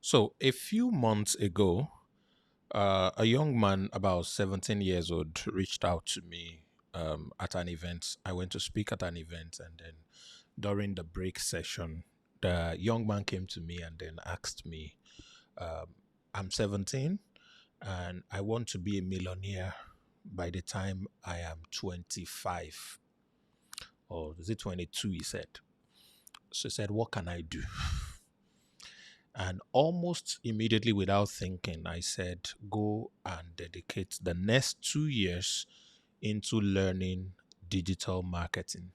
So, a few months ago, a young man about 17 years old reached out to me at an event. I went to speak at an event, and then during the break session, the young man came to me and then asked me, I'm 17 and I want to be a millionaire by the time I am 25. Or is it 22? He said. So he said, what can I do? And almost immediately without thinking, I said, go and dedicate the next 2 years into learning digital marketing.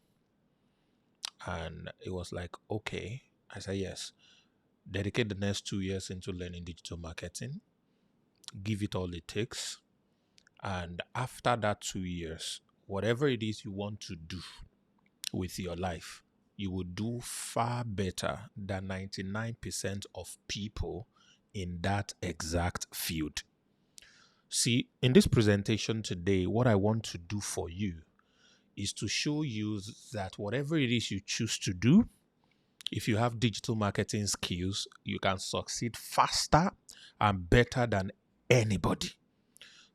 And it was like, okay. I said, yes, dedicate the next 2 years into learning digital marketing, give it all it takes. And after that 2 years, whatever it is you want to do with your life, you will do far better than 99% of people in that exact field. See, in this presentation today, what I want to do for you is to show you that whatever it is you choose to do, if you have digital marketing skills, you can succeed faster and better than anybody.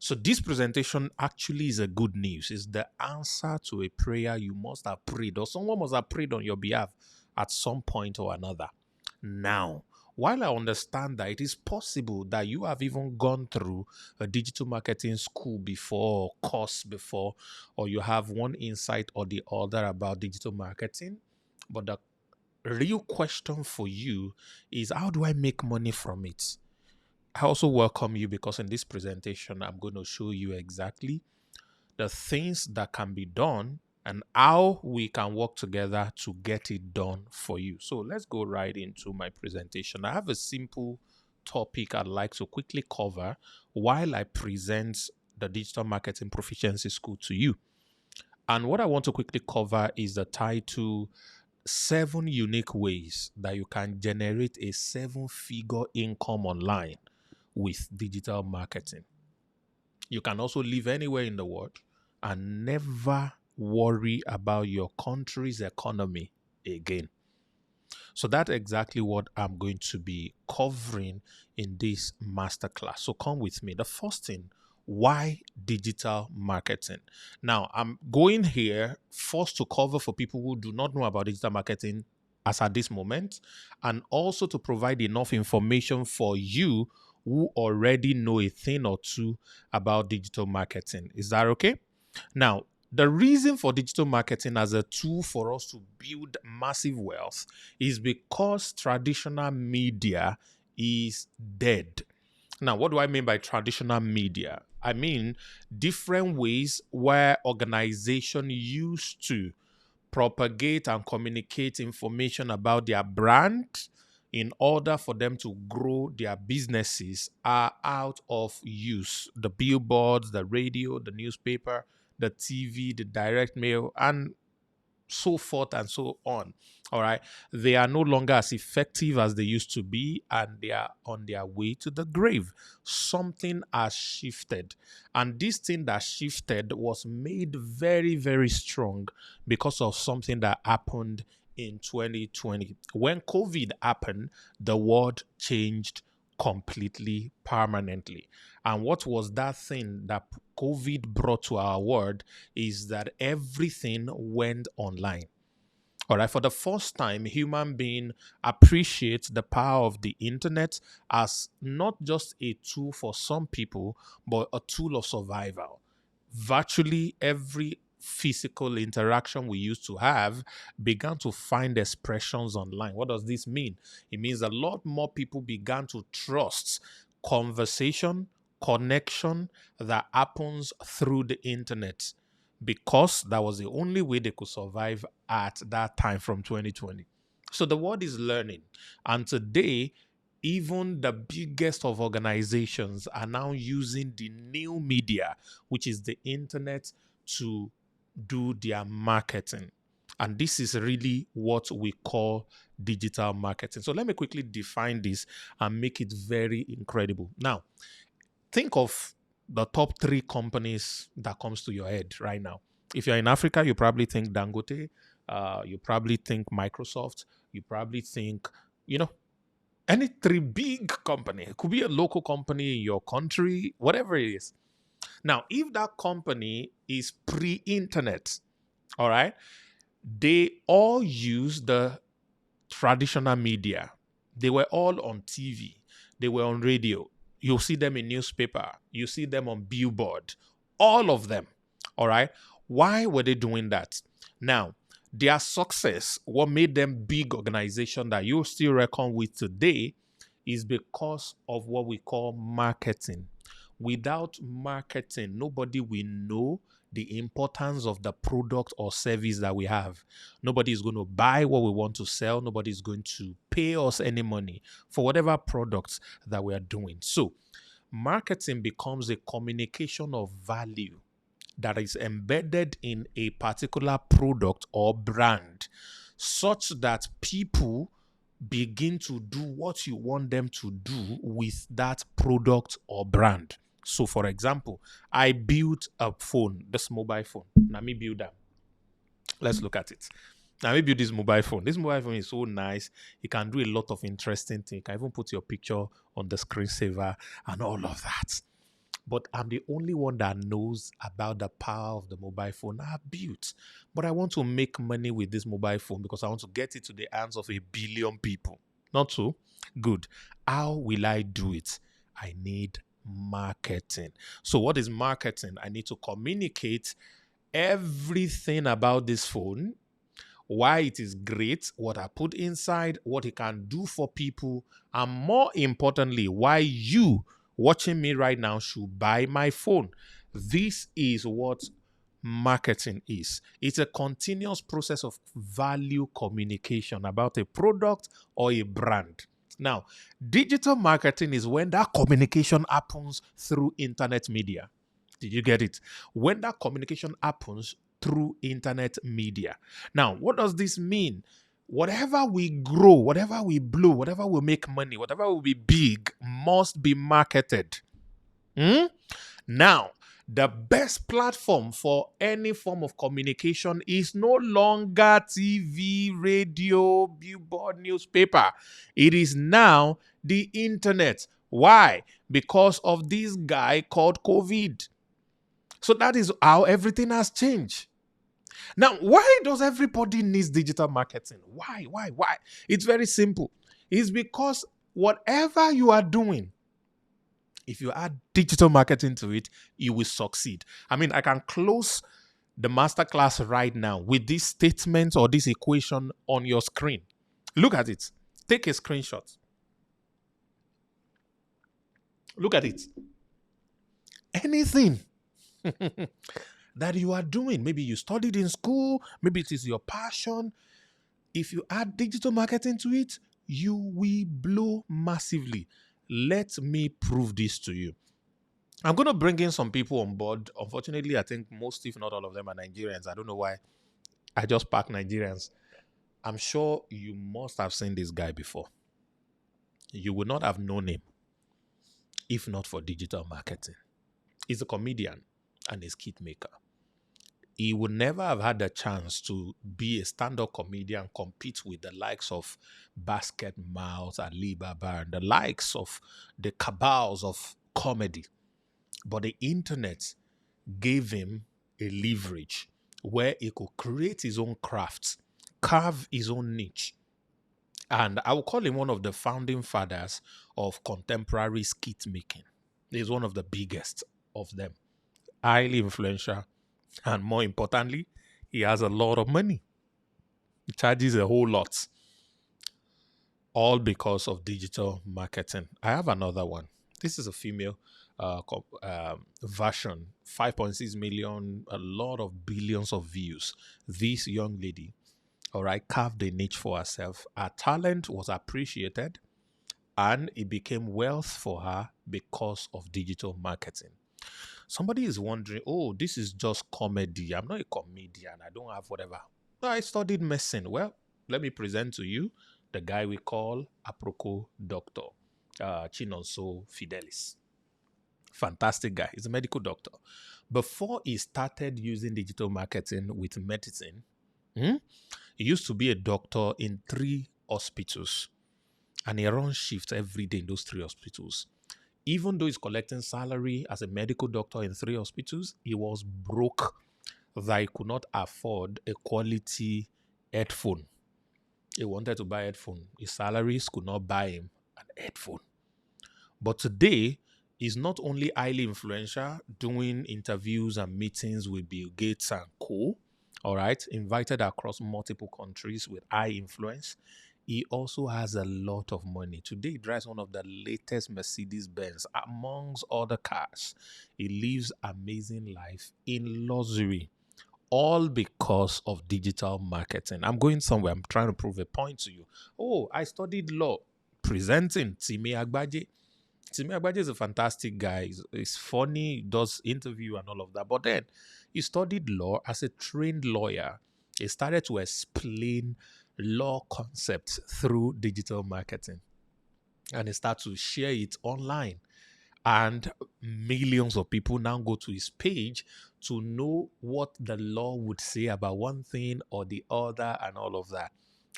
So this presentation actually is a good news. It's the answer to a prayer you must have prayed, or someone must have prayed on your behalf at some point or another. Now, while I understand that it is possible that you have even gone through a digital marketing school before, or course before, or you have one insight or the other about digital marketing, but the real question for you is, how do I make money from it? I also welcome you because in this presentation, I'm going to show you exactly the things that can be done and how we can work together to get it done for you. So let's go right into my presentation. I have a simple topic I'd like to quickly cover while I present the Digital Marketing Proficiency School to you. And what I want to quickly cover is the title 7 unique ways that you can generate a 7-figure income online with digital marketing. You can also live anywhere in the world and never worry about your country's economy again. So that's exactly what I'm going to be covering in this masterclass. So come with me. The first thing, why digital marketing? Now, I'm going here first to cover for people who do not know about digital marketing as at this moment, and also to provide enough information for you who already know a thing or two about digital marketing. Is that okay? Now, the reason for digital marketing as a tool for us to build massive wealth is because traditional media is dead. Now, what do I mean by traditional media? I mean different ways where organization used to propagate and communicate information about their brand in order for them to grow their businesses are out of use. The billboards, the radio, the newspaper, the TV, the direct mail, and so forth and so on. All right. They are no longer as effective as they used to be, and they are on their way to the grave. Something has shifted. And this thing that shifted was made very, very strong because of something that happened in 2020. When COVID happened, the world changed completely, permanently. And what was that thing that COVID brought to our world is that everything went online. All right, for the first time, human being appreciates the power of the internet as not just a tool for some people, but a tool of survival. Virtually every physical interaction we used to have began to find expressions online. What does this mean? It means a lot more people began to trust conversation, connection that happens through the internet because that was the only way they could survive at that time from 2020. So the world is learning. And today, even the biggest of organizations are now using the new media, which is the internet, to do their marketing. And this is really what we call digital marketing. So let me quickly define this and make it very incredible. Now, think of the top 3 companies that comes to your head right now. If you're in Africa, you probably think Dangote, you probably think Microsoft, you probably think, you know, Any three big company. It could be a local company in your country, whatever it is. Now, if that company is pre-internet, all right, they all use the traditional media. They were all on TV. They were on radio. You'll see them in newspaper. You see them on billboard. All of them. All right. Why were they doing that? Now, their success, what made them big organization that you still reckon with today, is because of what we call marketing. Without marketing, nobody will know the importance of the product or service that we have. Nobody is going to buy what we want to sell. Nobody is going to pay us any money for whatever products that we are doing. So, marketing becomes a communication of value that is embedded in a particular product or brand, such that people begin to do what you want them to do with that product or brand. So, for example, I built a phone, this mobile phone. Now, me build that. Let's look at it. Now, me build this mobile phone. This mobile phone is so nice. You can do a lot of interesting things. You can even put your picture on the screensaver and all of that. But I'm the only one that knows about the power of the mobile phone I built. But I want to make money with this mobile phone because I want to get it to the hands of 1 billion people. Not so? Good. How will I do it? I need marketing. So, what is marketing? I need to communicate everything about this phone, why it is great, what I put inside, what it can do for people, and more importantly, why you watching me right now should buy my phone. This is what marketing is. It's a continuous process of value communication about a product or a brand. Now, digital marketing is when that communication happens through internet media. Did you get it? When that communication happens through internet media. Now, what does this mean? Whatever we grow, whatever we blow, whatever will make money, whatever will be big must be marketed. Hmm? Now, the best platform for any form of communication is no longer TV, radio, billboard, newspaper. It is now the internet. Why? Because of this guy called COVID. So that is how everything has changed. Now, why does everybody needs digital marketing? Why? Why? It's very simple. It's because whatever you are doing, if you add digital marketing to it, you will succeed. I mean, I can close the masterclass right now with this statement or this equation on your screen. Look at it. Take a screenshot. Look at it. Anything that you are doing, maybe you studied in school, maybe it is your passion. If you add digital marketing to it, you will blow massively. Let me prove this to you. I'm going to bring in some people on board. Unfortunately, I think most, if not all of them, are Nigerians. I don't know why I just pack Nigerians. I'm sure you must have seen this guy before. You would not have known him if not for digital marketing. He's a comedian and a skit maker. He would never have had the chance to be a stand-up comedian, compete with the likes of Basket Mouth, Alibaba, and the likes of the cabals of comedy. But the internet gave him a leverage where he could create his own crafts, carve his own niche. And I will call him one of the founding fathers of contemporary skit making. He's one of the biggest of them, highly influential. And more importantly, he has a lot of money. He charges a whole lot. All because of digital marketing. I have another one. This is a female version. 5.6 million, a lot of billions of views. This young lady, all right, carved a niche for herself. Her talent was appreciated and it became wealth for her because of digital marketing. Somebody is wondering, oh, this is just comedy. I'm not a comedian. I don't have whatever. No, I studied medicine. Well, let me present to you the guy we call Aproko Doctor, Chinonso Fidelis. Fantastic guy. He's a medical doctor. Before he started using digital marketing with medicine, he used to be a doctor in 3 hospitals. and he runs shifts every day in those three hospitals. Even though he's collecting salary as a medical doctor in three hospitals, he was broke that he could not afford a quality headphone. He wanted to buy a headphone. His salaries could not buy him an headphone. But today, he's not only highly influential, doing interviews and meetings with Bill Gates and co. All right, invited across multiple countries with high influence. He also has a lot of money. Today, he drives one of the latest Mercedes Benz amongst other cars. He lives amazing life in luxury, all because of digital marketing. I'm going somewhere. I'm trying to prove a point to you. Oh, I studied law. Presenting Timi Agbaje. Timi Agbaje is a fantastic guy. He's funny, does interview and all of that. But then he studied law as a trained lawyer. He started to explain law concepts through digital marketing. And he started to share it online. And millions of people now go to his page to know what the law would say about one thing or the other and all of that.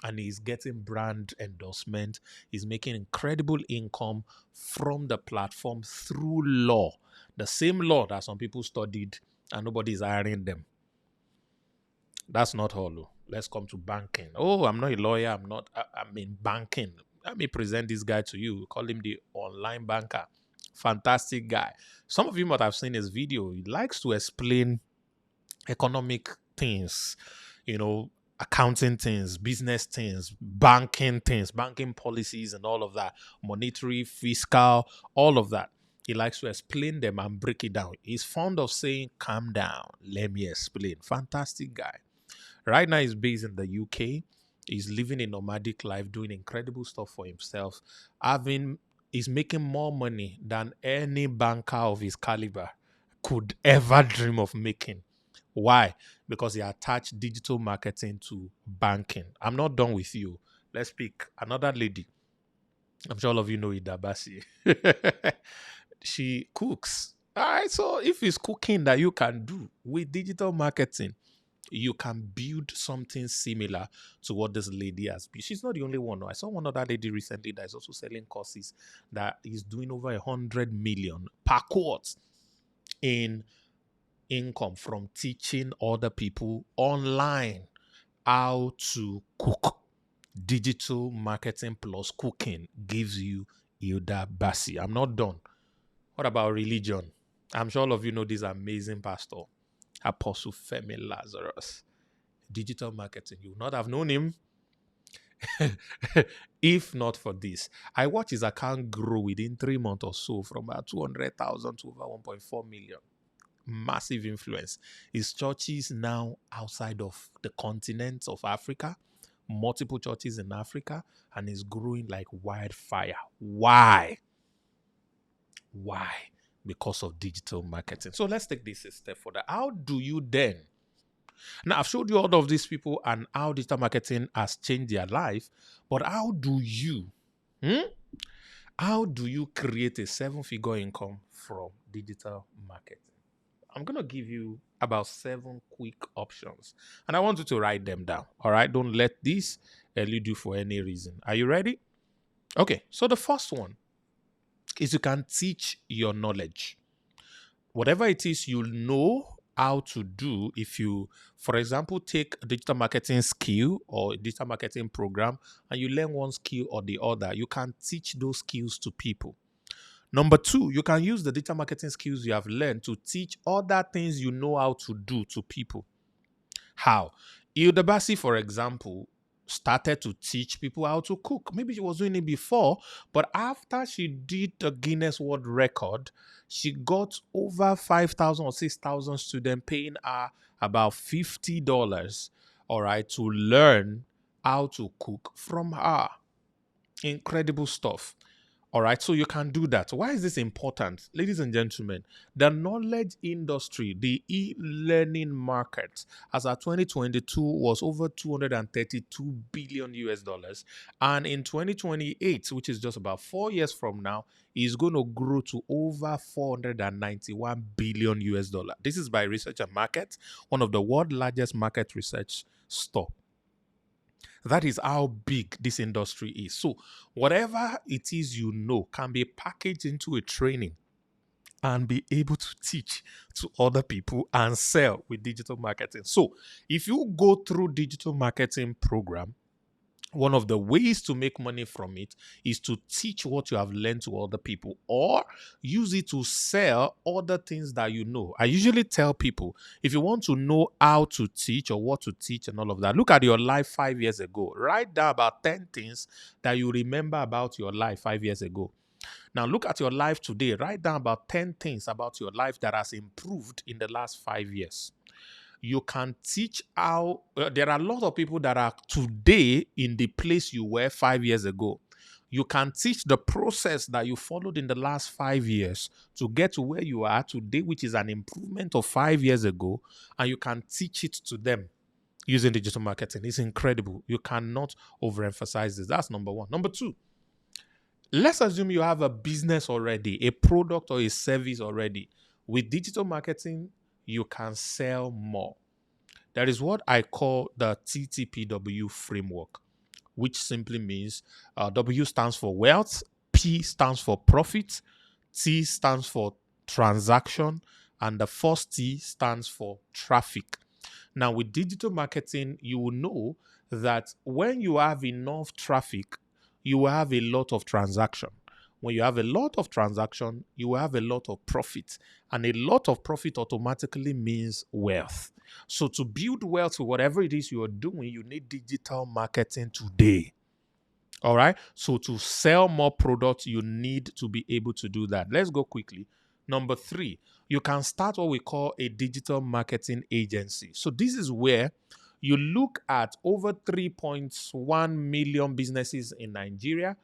And he's getting brand endorsement. He's making incredible income from the platform through law. The same law that some people studied and nobody's hiring them. That's not all. Oh. Let's come to banking. Oh, I'm not a lawyer. I'm in banking. Let me present this guy to you. We call him the online banker. Fantastic guy. Some of you might have seen his video. He likes to explain economic things, accounting things, business things, banking policies, and all of that, monetary, fiscal, all of that. He likes to explain them and break it down. He's fond of saying, calm down, let me explain. Fantastic guy. Right now, he's based in the UK. He's living a nomadic life, doing incredible stuff for himself. He's making more money than any banker of his caliber could ever dream of making. Why? Because he attached digital marketing to banking. I'm not done with you. Let's pick another lady. I'm sure all of you know Ida Basi. She cooks. All right. So if it's cooking that you can do with digital marketing, you can build something similar to what this lady has built. She's not the only one. I saw one other lady recently that is also selling courses that is doing over 100 million per quarter in income from teaching other people online how to cook. Digital marketing plus cooking gives you Hilda Basi. I'm not done. What about religion? I'm sure all of you know this amazing pastor, Apostle Femi Lazarus. Digital marketing. You would not have known him if not for this. I watched his account grow within 3 months or so from about 200,000 to over 1.4 million. Massive influence. His churches now outside of the continent of Africa, multiple churches in Africa, and is growing like wildfire. Why? Why? Because of digital marketing. So let's take this a step further. How do you then? Now, I've showed you all of these people and how digital marketing has changed their life, but how do you? How do you create a seven-figure income from digital marketing? I'm going to give you about 7 quick options, and I want you to write them down. All right? Don't let this elude you for any reason. Are you ready? Okay. So the first one is you can teach your knowledge. Whatever it is you know how to do, if you, for example, take a digital marketing skill or a digital marketing program and you learn one skill or the other, you can teach those skills to people. Number 2, you can use the digital marketing skills you have learned to teach other things you know how to do to people. How? Hilda Basi, for example, started to teach people how to cook. Maybe she was doing it before, but after she did the Guinness World Record, she got over 5,000 or 6,000 students paying her about $50, all right, to learn how to cook from her. Incredible stuff. All right, so you can do that. Why is this important? Ladies and gentlemen, the knowledge industry, the e-learning market, as of 2022 was over 232 billion US dollars. And in 2028, which is just about 4 years from now, is going to grow to over 491 billion US dollar. This is by Research and Market, one of the world's largest market research store. That is how big this industry is. So, whatever it is can be packaged into a training and be able to teach to other people and sell with digital marketing. So, if you go through digital marketing program, one of the ways to make money from it is to teach what you have learned to other people or use it to sell other things that you know. I usually tell people, if you want to know how to teach or what to teach and all of that, look at your life 5 years ago. Write down about 10 things that you remember about your life 5 years ago. Now look at your life today. Write down about 10 things about your life that has improved in the last 5 years. You can teach how there are a lot of people that are today in the place you were 5 years ago. You can teach the process that you followed in the last 5 years to get to where you are today, which is an improvement of 5 years ago, and you can teach it to them using digital marketing. It's incredible. You cannot overemphasize this. That's number one. Number two, let's assume you have a business already, a product or a service already. With digital marketing, you can sell more. That is what I call the TTPW framework, which simply means W stands for wealth, P stands for profit, T stands for transaction, and the first T stands for traffic. Now, with digital marketing, you will know that when you have enough traffic, you will have a lot of transaction. When you have a lot of transaction, you will have a lot of profit. And a lot of profit automatically means wealth. So to build wealth with whatever it is you are doing, you need digital marketing today. All right. So to sell more products, you need to be able to do that. Let's go quickly. Number three, you can start what we call a digital marketing agency. So this is where you look at over 3.1 million businesses in Nigeria,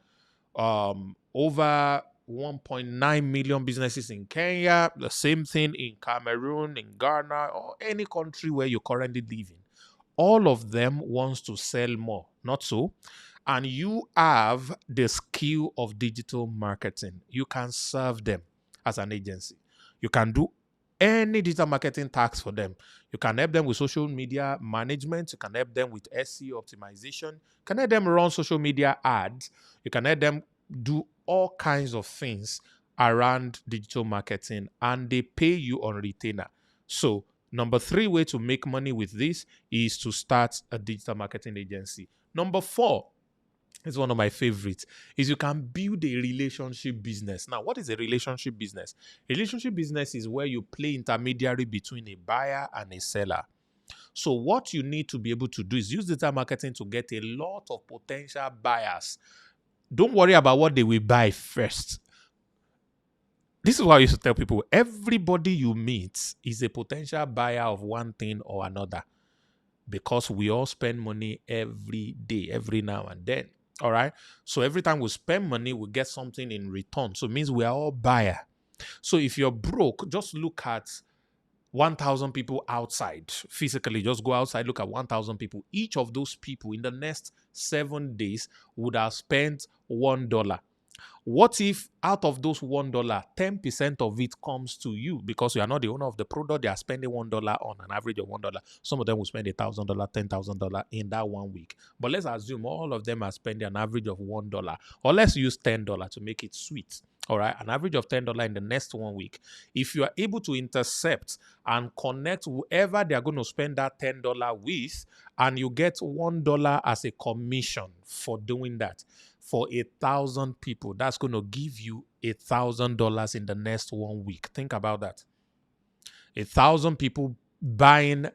over 1.9 million businesses in Kenya, the same thing in Cameroon, in Ghana, or any country where you currently live in. All of them wants to sell more, not so? And you have the skill of digital marketing. You can serve them as an agency. You can do any digital marketing tasks for them. You can help them with social media management. You can help them with SEO optimization. You can help them run social media ads. You can help them do all kinds of things around digital marketing, and they pay you on retainer. So, number three way to make money with this is to start a digital marketing agency. Number four, it's one of my favorites, is you can build a relationship business. Now, what is a relationship business? A relationship business is where you play intermediary between a buyer and a seller. So what you need to be able to do is use digital marketing to get a lot of potential buyers. Don't worry about what they will buy first. This is why I used to tell people, everybody you meet is a potential buyer of one thing or another, because we all spend money every day, every now and then. All right. So every time we spend money, we get something in return. So it means we are all buyer. So if you're broke, just look at 1,000 people outside physically. Just go outside, look at 1,000 people. Each of those people in the next 7 days would have spent $1. What if out of those $1, 10% of it comes to you because you are not the owner of the product? They are spending $1 on an average of $1. Some of them will spend $1,000, $10,000 in that 1 week. But let's assume all of them are spending an average of $1, or let's use $10 to make it sweet. All right, an average of $10 in the next 1 week. If you are able to intercept and connect whoever they are going to spend that $10 with, and you get $1 as a commission for doing that, for 1,000 people, that's going to give you $1,000 in the next 1 week. Think about that. 1,000 people buying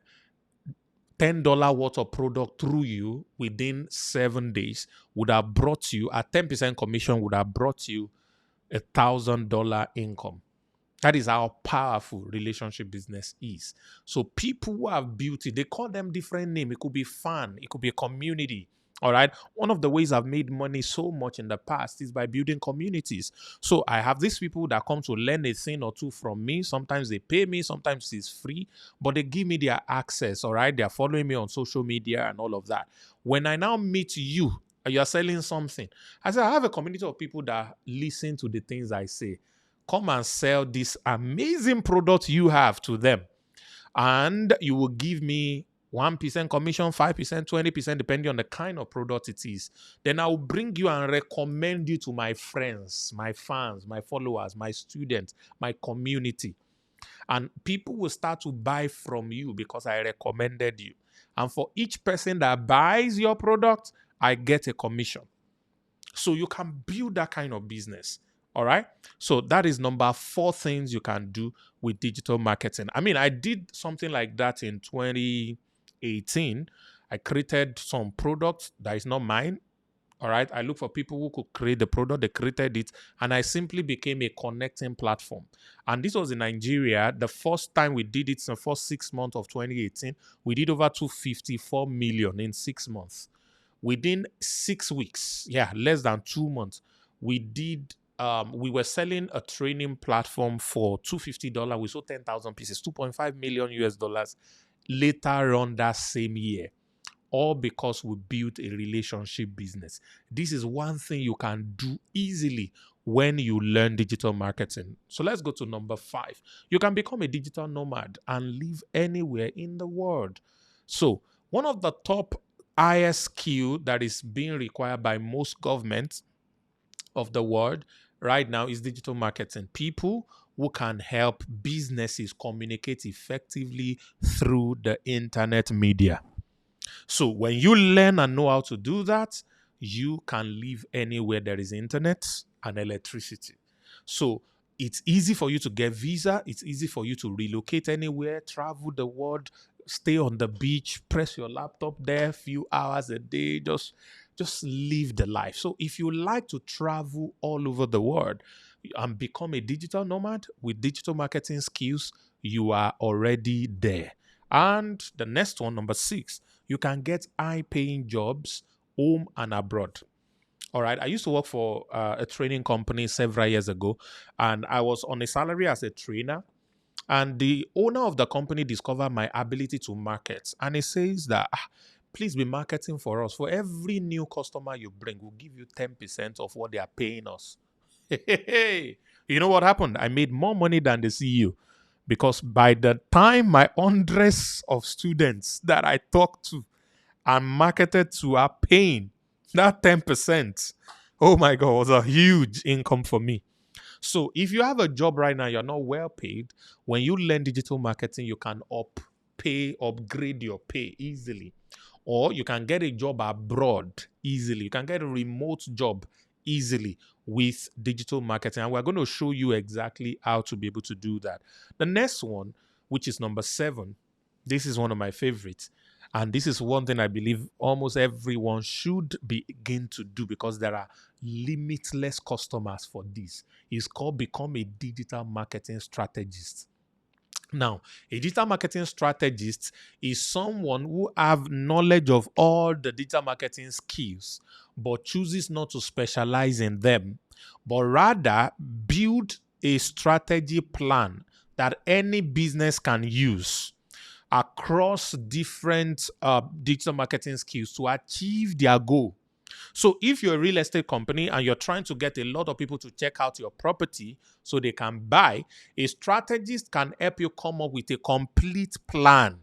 $10 worth of product through you within 7 days would have brought you, a 10% commission would have brought you $1,000 income. That is how powerful relationship business is. So people who have built it, they call them different names. It could be fun. It could be a community. All right. One of the ways I've made money so much in the past is by building communities. So I have these people that come to learn a thing or two from me. Sometimes they pay me, sometimes it's free, but they give me their access. All right. They're following me on social media and all of that. When I now meet you, you're selling something, I say, I have a community of people that listen to the things I say. Come and sell this amazing product you have to them, and you will give me 1% commission, 5%, 20%, depending on the kind of product it is. Then I will bring you and recommend you to my friends, my fans, my followers, my students, my community. And people will start to buy from you because I recommended you. And for each person that buys your product, I get a commission. So you can build that kind of business. All right. So that is number 4 things you can do with digital marketing. I mean, I did something like that in 2018. I created some product that is not mine. All right. I look for people who could create the product. They created it. And I simply became a connecting platform. And this was in Nigeria. The first time we did it in the first 6 months of 2018, we did over 254 million in 6 months. Within 6 weeks, less than 2 months, we were selling a training platform for $250. We sold 10,000 pieces, 2.5 million US dollars later on that same year, all because we built a relationship business. This is one thing you can do easily when you learn digital marketing. So let's go to number 5. You can become a digital nomad and live anywhere in the world. So one of the top ISQ that is being required by most governments of the world right now is digital marketing. People who can help businesses communicate effectively through the internet media. So when you learn and know how to do that, you can live anywhere there is internet and electricity. So it's easy for you to get visa. It's easy for you to relocate anywhere, travel the world, stay on the beach, press your laptop there, few hours a day, just live the life. So if you like to travel all over the world and become a digital nomad with digital marketing skills, you are already there. And the next one, number 6, you can get high-paying jobs home and abroad. All right. I used to work for a training company several years ago, and I was on a salary as a trainer. And the owner of the company discovered my ability to market. And he says that, please be marketing for us. For every new customer you bring, we'll give you 10% of what they are paying us. You know what happened? I made more money than the CEO because by the time my hundreds of students that I talked to and marketed to are paying that 10%, oh my God, was a huge income for me. So if you have a job right now, you're not well paid, when you learn digital marketing, you can upgrade your pay easily. Or you can get a job abroad easily. You can get a remote job easily with digital marketing. And we're going to show you exactly how to be able to do that. The next one, which is number 7, this is one of my favorites. And this is one thing I believe almost everyone should begin to do because there are limitless customers for this. It's called become a digital marketing strategist. Now, a digital marketing strategist is someone who have knowledge of all the digital marketing skills, but chooses not to specialize in them, but rather build a strategy plan that any business can use across different digital marketing skills to achieve their goal. So if you're a real estate company and you're trying to get a lot of people to check out your property so they can buy, a strategist can help you come up with a complete plan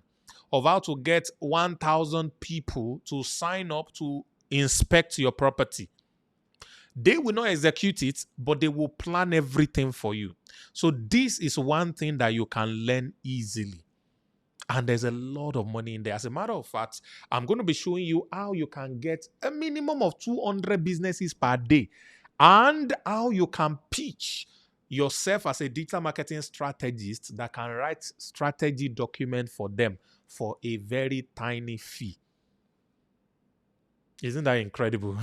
of how to get 1,000 people to sign up to inspect your property. They will not execute it, but they will plan everything for you. So this is one thing that you can learn easily. And there's a lot of money in there. As a matter of fact, I'm going to be showing you how you can get a minimum of 200 businesses per day and how you can pitch yourself as a digital marketing strategist that can write strategy document for them for a very tiny fee. Isn't that incredible?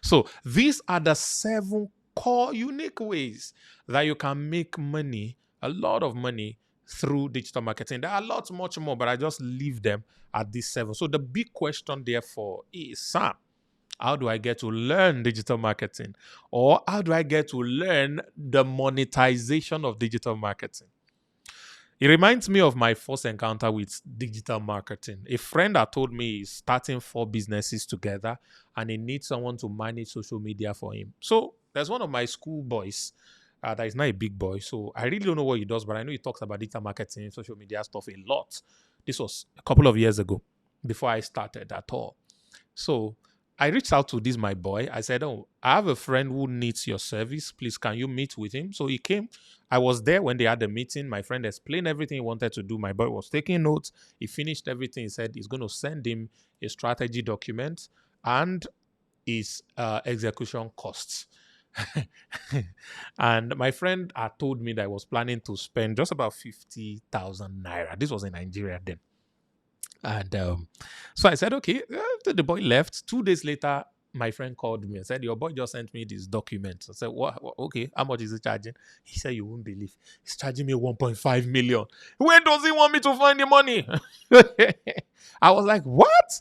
So these are the 7 core unique ways that you can make money, a lot of money, through digital marketing. There are lots much more, but I just leave them at these 7. So the big question therefore is, Sam, how do I get to learn digital marketing? Or how do I get to learn the monetization of digital marketing? It reminds me of my first encounter with digital marketing. A friend had told me he's starting 4 businesses together and he needs someone to manage social media for him. So there's one of my school boys that is not a big boy. So I really don't know what he does, but I know he talks about digital marketing, social media stuff a lot. This was a couple of years ago before I started at all. So I reached out to this my boy. I said, "Oh, I have a friend who needs your service. Please, can you meet with him?" So he came. I was there when they had the meeting. My friend explained everything he wanted to do. My boy was taking notes. He finished everything. He said he's going to send him a strategy document and his execution costs. And my friend had told me that I was planning to spend just about 50,000 naira. This was in Nigeria then. And so I said, okay. The boy left. 2 days later, my friend called me and said, your boy just sent me this document. I said, what? Okay, how much is he charging? He said, you won't believe. He's charging me 1.5 million. Where does he want me to find the money? I was like, what?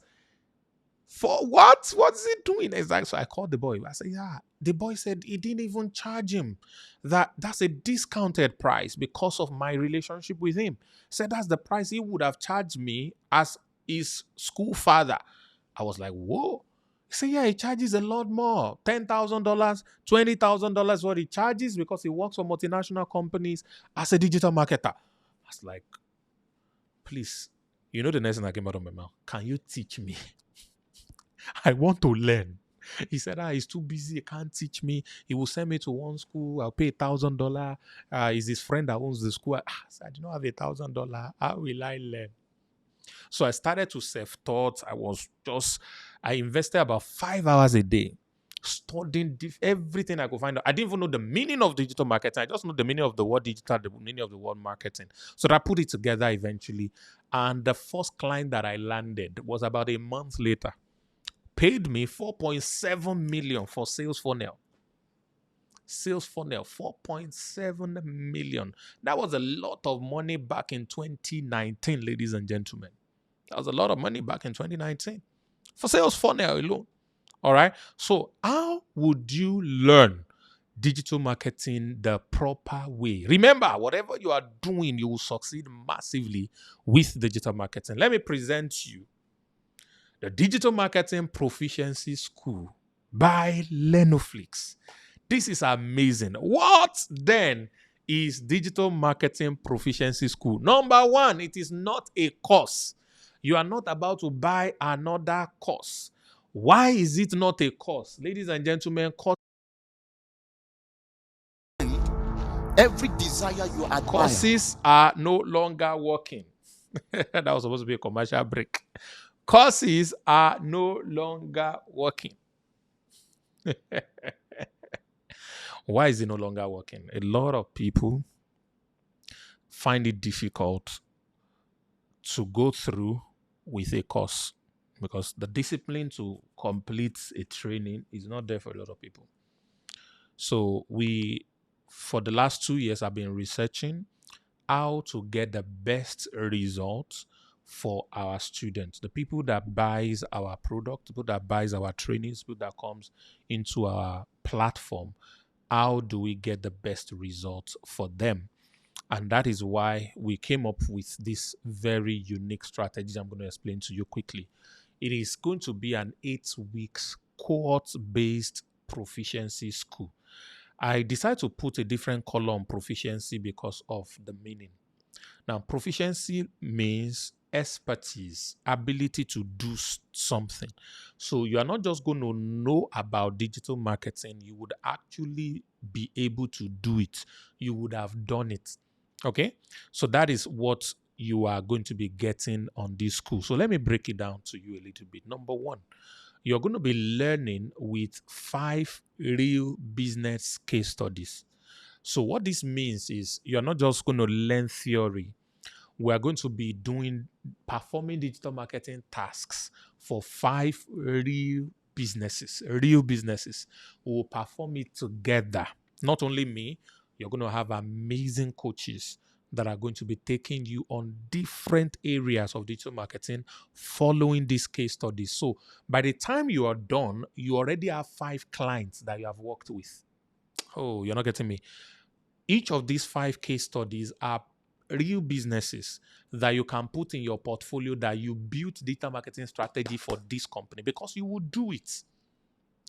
For what? What's he doing exactly? So I called the boy. I said, yeah. The boy said he didn't even charge him. That's a discounted price because of my relationship with him. Said that's the price he would have charged me as his school father. I was like, whoa. He said, yeah, he charges a lot more. $10,000, $20,000 what he charges because he works for multinational companies as a digital marketer. I was like, please, the next thing that came out of my mouth, can you teach me? I want to learn. He said, he's too busy. He can't teach me. He will send me to one school. I'll pay $1,000. Is his friend that owns the school. I said, I do not have $1,000. How will I learn? So I started to self-taught. I invested about 5 hours a day studying everything I could find out. I didn't even know the meaning of digital marketing. I just know the meaning of the word digital, the meaning of the word marketing. So I put it together eventually. And the first client that I landed was about a month later. Paid me 4.7 million for sales funnel. Sales funnel, 4.7 million. That was a lot of money back in 2019, ladies and gentlemen. That was a lot of money back in 2019 for sales funnel alone. All right. So, how would you learn digital marketing the proper way? Remember, whatever you are doing, you will succeed massively with digital marketing. Let me present you the Digital Marketing Proficiency School by Lenoflix. This is amazing. What then is Digital Marketing Proficiency School? Number one, it is not a course. You are not about to buy another course. Why is it not a course? Ladies and gentlemen, every desire you admire. courses are no longer working. That was supposed to be a commercial break. Courses are no longer working. Why is it no longer working? A lot of people find it difficult to go through with a course because the discipline to complete a training is not there for a lot of people. So for the last 2 years, I've been researching how to get the best results for our students, the people that buys our product, people that buys our trainings, people that comes into our platform. How do we get the best results for them? And that is why we came up with this very unique strategy I'm going to explain to you quickly. It is going to be an 8 weeks cohort-based proficiency school. I decided to put a different color on proficiency because of the meaning. Now, proficiency means expertise, ability to do something. So you are not just going to know about digital marketing, you would actually be able to do it. You would have done it. Okay? So that is what you are going to be getting on this school. So let me break it down to you a little bit. Number one, you're going to be learning with 5 real business case studies. So what this means is you're not just going to learn theory. We are going to be performing digital marketing tasks for 5 real businesses. Real businesses. We will perform it together. Not only me, you're going to have amazing coaches that are going to be taking you on different areas of digital marketing following these case studies. So by the time you are done, you already have 5 clients that you have worked with. Oh, you're not getting me. Each of these 5 case studies are real businesses that you can put in your portfolio that you built data marketing strategy for this company because you will do it.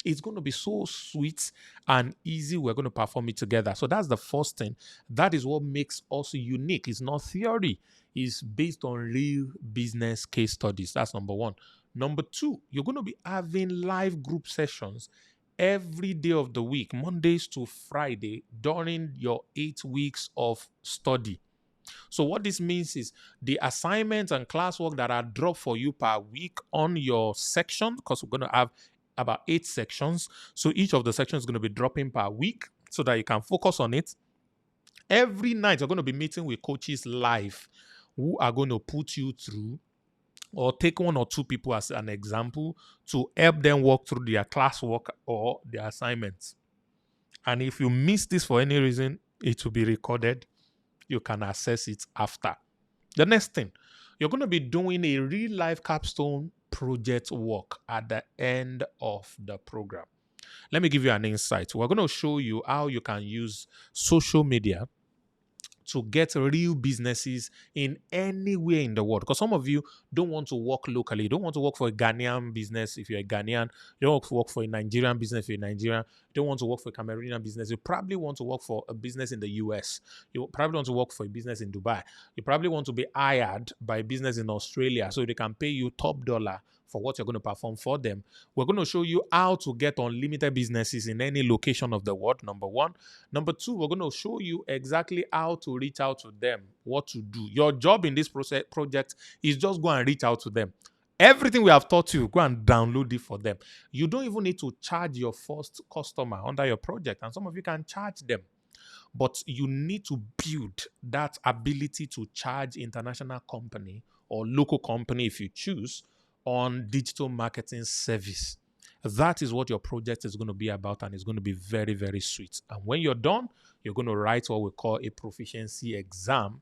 It's going to be so sweet and easy. We're going to perform it together. So that's the first thing. That is what makes us unique. It's not theory, it's based on real business case studies. That's number one. Number two, you're going to be having live group sessions every day of the week, Mondays to Friday, during your 8 weeks of study. So what this means is the assignments and classwork that are dropped for you per week on your section, because we're going to have about 8 sections. So each of the sections is going to be dropping per week so that you can focus on it. Every night, you're going to be meeting with coaches live who are going to put you through or take one or two people as an example to help them walk through their classwork or their assignments. And if you miss this for any reason, it will be recorded. You can access it after. The next thing, you're going to be doing a real life capstone project work at the end of the program. Let me give you an insight. We're going to show you how you can use social media to get real businesses in anywhere in the world. Because some of you don't want to work locally. You don't want to work for a Ghanaian business if you're a Ghanaian. You don't want to work for a Nigerian business if you're a Nigerian. You don't want to work for a Cameroonian business. You probably want to work for a business in the US. You probably want to work for a business in Dubai. You probably want to be hired by a business in Australia so they can pay you top dollar for what you're going to perform for them. We're going to show you how to get unlimited businesses in any location of the world, number one. Number two, we're going to show you exactly how to reach out to them, what to do. Your job in this project is just go and reach out to them. Everything we have taught you, go and download it for them. You don't even need to charge your first customer under your project, and some of you can charge them. But you need to build that ability to charge international company or local company if you choose on digital marketing service. That is what your project is going to be about, and it's going to be very, very sweet. And when you're done, you're going to write what we call a proficiency exam,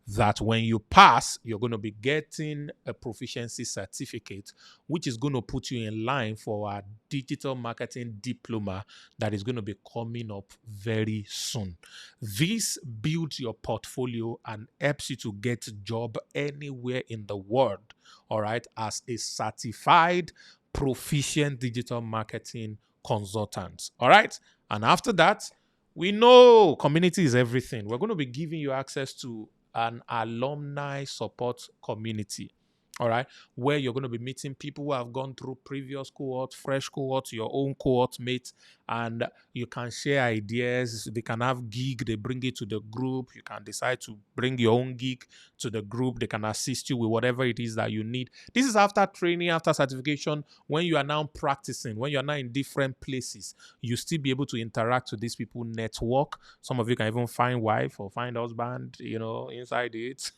that when you pass, you're going to be getting a proficiency certificate, which is going to put you in line for our digital marketing diploma that is going to be coming up very soon. This builds your portfolio and helps you to get a job anywhere in the world, all right, as a certified proficient digital marketing consultant, all right? And after that, we know community is everything. We're going to be giving you access to an alumni support community, all right, where you're going to be meeting people who have gone through previous cohorts, fresh cohorts, your own cohort mates, and you can share ideas. They can have gig, they bring it to the group. You can decide to bring your own gig to the group. They can assist you with whatever it is that you need. This is after training, after certification, when you are now practicing, when you are now in different places, you still be able to interact with these people, network. Some of you can even find wife or find husband, inside it.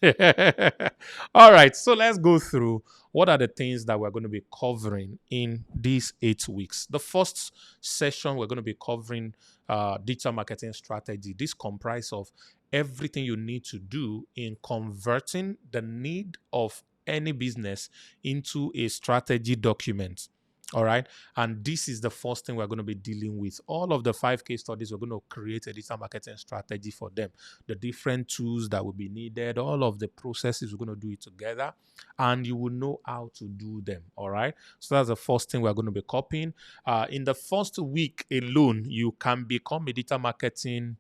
All right, so let's go through what are the things that we're going to be covering in these 8 weeks. The first session, we're going to be covering digital marketing strategy. This comprises of everything you need to do in converting the need of any business into a strategy document. All right. And this is the first thing we're going to be dealing with. All of the 5 case studies, we're going to create a digital marketing strategy for them. The different tools that will be needed, all of the processes, we're going to do it together. And you will know how to do them. All right. So that's the first thing we're going to be copying. In the first week alone, you can become a digital marketing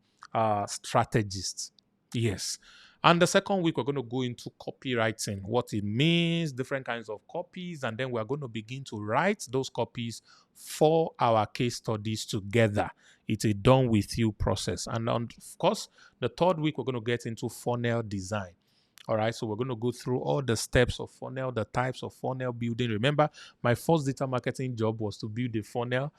strategist. Yes. And the second week, we're going to go into copywriting, what it means, different kinds of copies, and then we're going to begin to write those copies for our case studies together. It's a done with you process. And of course, the third week, we're going to get into funnel design. All right, so we're going to go through all the steps of funnel, the types of funnel building. Remember, my first digital marketing job was to build a funnel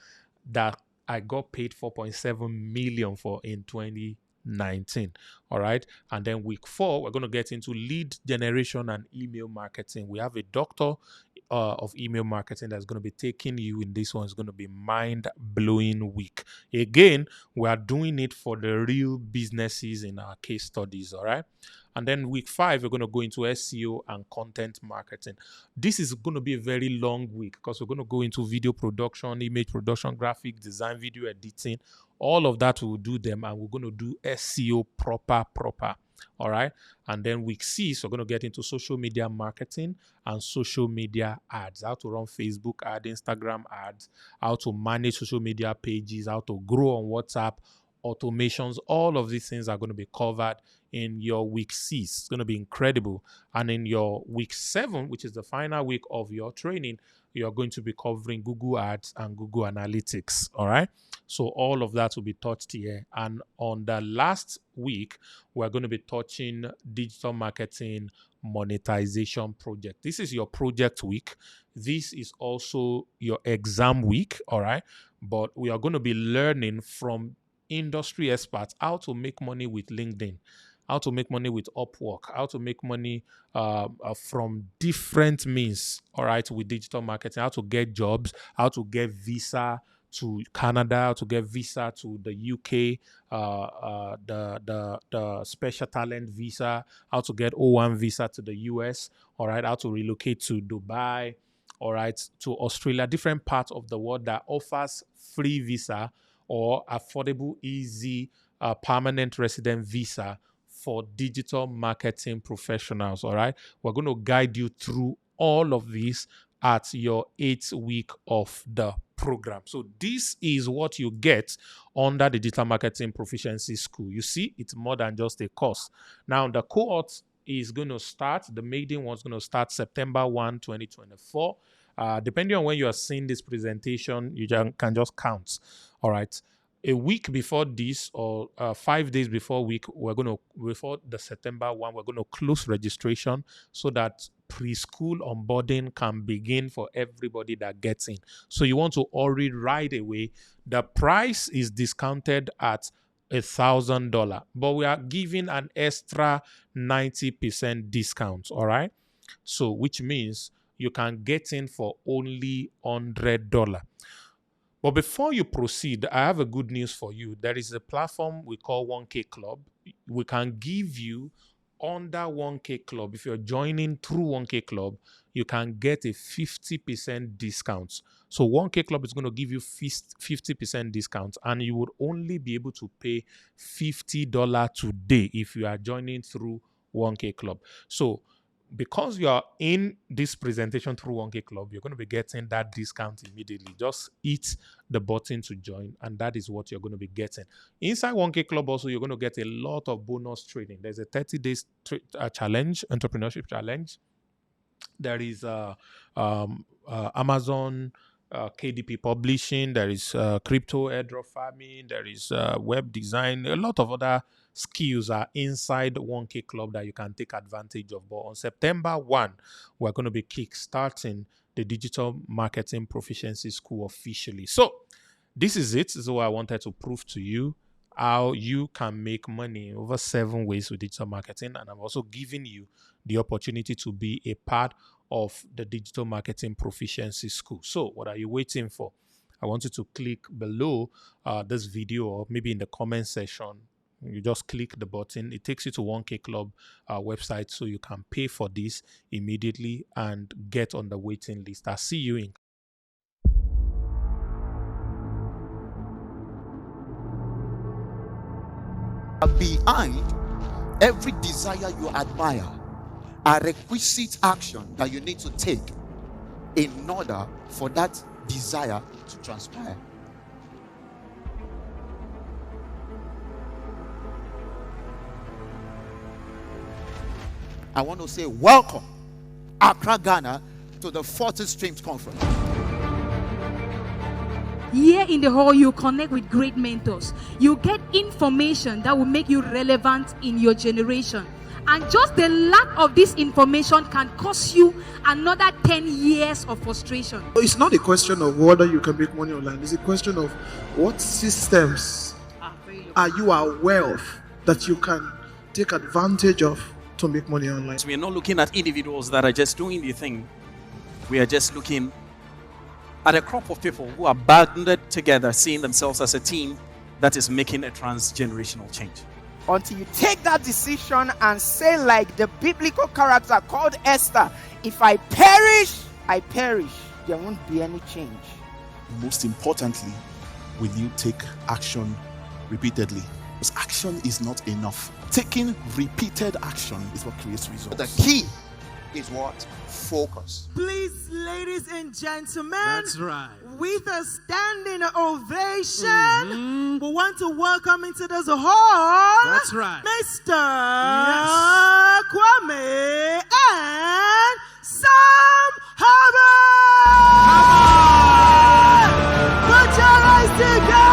that I got paid 4.7 million for in 2019. All right. And then week 4, we're going to get into lead generation and email marketing. We have a doctor of email marketing that's going to be taking you in this one. Is going to be mind-blowing week. Again, we are doing it for the real businesses in our case studies. All right. And then week 5, we're going to go into SEO and content marketing. This is going to be a very long week because we're going to go into video production, image production, graphic design, video editing. All of that we'll do them, and we're going to do SEO proper. All right. And then week 6, we're going to get into social media marketing and social media ads, how to run Facebook ads, Instagram ads, how to manage social media pages, how to grow on WhatsApp, automations. All of these things are going to be covered in your week 6. It's going to be incredible. And in your week 7, which is the final week of your training, you're going to be covering Google Ads and Google Analytics. All right. So all of that will be touched here. And on the last week, we're going to be touching digital marketing monetization project. This is your project week. This is also your exam week. All right. But we are going to be learning from industry experts how to make money with LinkedIn, how to make money with Upwork, how to make money from different means, all right, with digital marketing, how to get jobs, how to get visa to Canada, how to get visa to the UK, the special talent visa, how to get O1 visa to the US, all right, how to relocate to Dubai, all right, to Australia, different parts of the world that offers free visa or affordable, easy, permanent resident visa for digital marketing professionals. All right. We're going to guide you through all of this at your 8th week of the program. So this is what you get under the Digital Marketing Proficiency School. You see, it's more than just a course. Now, the cohort is going to start, the maiden one's going to start September 1, 2024. Depending on when you are seeing this presentation, you can just count. All right. A week before this, or 5 days before before the September 1, we're going to close registration so that preschool onboarding can begin for everybody that gets in. So you want to hurry right away. The price is discounted at $1,000, but we are giving an extra 90% discount. All right. So which means you can get in for only $100. But before you proceed, I have a good news for you. There is a platform we call 1K Club. We can give you under 1K Club. If you're joining through 1K Club, you can get a 50% discount. So 1K Club is going to give you 50% discount, and you would only be able to pay $50 today if you are joining through 1K Club. So because you are in this presentation through 1K Club, you're going to be getting that discount immediately. Just hit the button to join, and that is what you're going to be getting. Inside 1K Club also, you're going to get a lot of bonus training. There's a 30 days challenge, entrepreneurship challenge. There is Amazon KDP publishing. There is crypto airdrop farming. There is web design. A lot of other skills are inside 1K Club that you can take advantage of. But on September 1, we're going to be kickstarting the Digital Marketing Proficiency School officially. So this is it. This is what I wanted to prove to you, how you can make money over 7 ways with digital marketing. And I'm also giving you the opportunity to be a part of the Digital Marketing Proficiency School. So what are you waiting for? I want you to click below this video, or maybe in the comment section. You just click the button. It takes you to 1K Club website, so you can pay for this immediately and get on the waiting list. I'll see you in. Behind every desire you admire are requisite action that you need to take in order for that desire to transpire. I want to say welcome, Accra, Ghana, to the 40 Streams Conference. Here in the hall, you connect with great mentors. You get information that will make you relevant in your generation. And just the lack of this information can cost you another 10 years of frustration. It's not a question of whether you can make money online. It's a question of what systems are you aware of that you can take advantage of to make money online. So we are not looking at individuals that are just doing the thing. We are just looking at a crop of people who are banded together, seeing themselves as a team that is making a transgenerational change. Until you take that decision and say, like the biblical character called Esther, if I perish, I perish. There won't be any change. Most importantly, will you take action repeatedly? Because action is not enough. Taking repeated action is what creates results. The key is what? Focus. Please, ladies and gentlemen, That's right. with a standing ovation, we want to welcome into this hall, That's right. Mr. Yes. Kwame and Sam Harvard. Put your eyes together.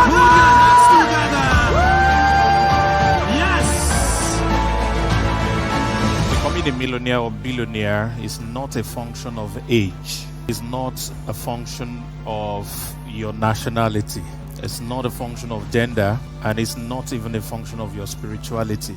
Becoming a millionaire or billionaire is not a function of age. It's not a function of your nationality. It's not a function of gender, and it's not even a function of your spirituality.